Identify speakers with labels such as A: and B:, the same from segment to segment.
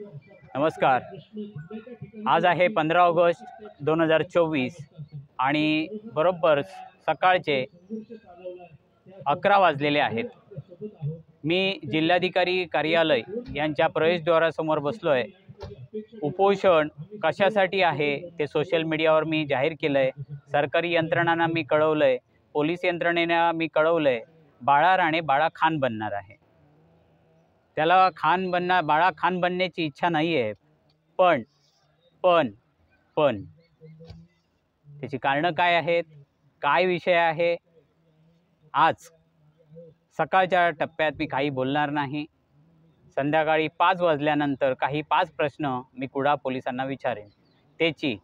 A: नमस्कार। आज आहे 15 ऑगस्ट 2024 आणि बरोबर सकाळचे 11 वाजलेले आहेत। मी जिल्हाधिकारी कार्यालय यांच्या प्रवेशद्वारासमोर बसलोय। उपोषण कशासाठी आहे ते सोशल मीडियावर मी जाहीर केलंय। सरकारी यंत्रणांना मी कळवलंय, पोलीस यंत्रणेला मी कळवलंय। बाळा राणे बाळा खान बनणार आहे। त्याला बाळा खान बनण्याची इच्छा नाही आहे, पण त्याची कारणं काय आहेत, काय विषय आहे, आज सकाळच्या टप्प्यात मी काही बोलणार नाही। संध्याकाळी 5 वाजल्यानंतर काही 5 प्रश्न मी कुडाळ पोलिसांना विचारेन। त्याची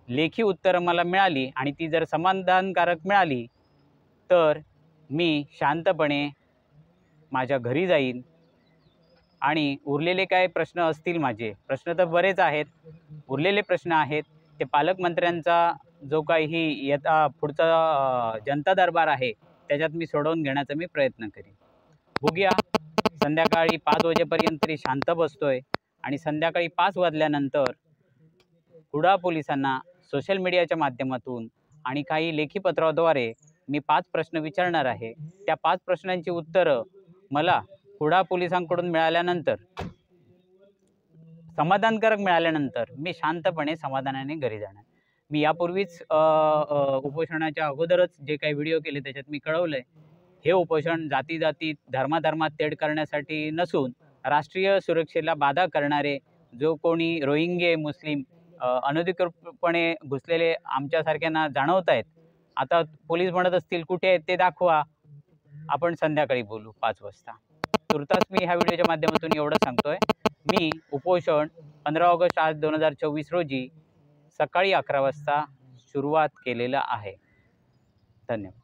A: लेखी उत्तरं मला मिळाली आणि ती जर समाधानकारक मिळाली तर मी शांतपणे माझ्या घरी जाईन आणि उरलेले काय प्रश्न असतील, माझे प्रश्न तर बरेच आहेत, उरलेले प्रश्न आहेत ते पालकमंत्र्यांचा जो काही पुढचा जनता दरबार आहे त्याच्यात मी सोडवून घेण्याचा मी प्रयत्न करीन। बघूया, संध्याकाळी 5 वाजेपर्यंत तरी शांत बसतोय आणि संध्याकाळी 5 वाजल्यानंतर कुडाळ पोलिसांना सोशल मीडियाच्या माध्यमातून आणि काही लेखी पत्राद्वारे मी 5 प्रश्न विचारणार आहे। त्या 5 प्रश्नांची उत्तरं मला कुडाळ पोलिसांकडून मिळाल्यानंतर, समाधानकारक मिळाल्यानंतर मी शांतपणे समाधानाने घरी जाणार। मी यापूर्वीच उपोषणाच्या अगोदरच जे काही व्हिडिओ केले त्याच्यात मी कळवलंय, हे उपोषण जाती धर्मात तेढ करण्यासाठी नसून राष्ट्रीय सुरक्षेला बाधा करणारे जो कोणी रोहिंगे मुस्लिम अनधिकृतपणे घुसलेले आमच्यासारख्यांना जाणवत आहेत। आता पोलीस म्हणत असतील कुठे आहेत ते दाखवा, आपण संध्याकाळी बोलू 5 वाजता। तुर्तास मी ह्या व्हिडिओच्या माध्यमातून एवढं सांगतोय, मी उपोषण 15 ऑगस्ट 2024 रोजी सकाळी 11 वाजता सुरुवात केलेलं आहे। धन्यवाद।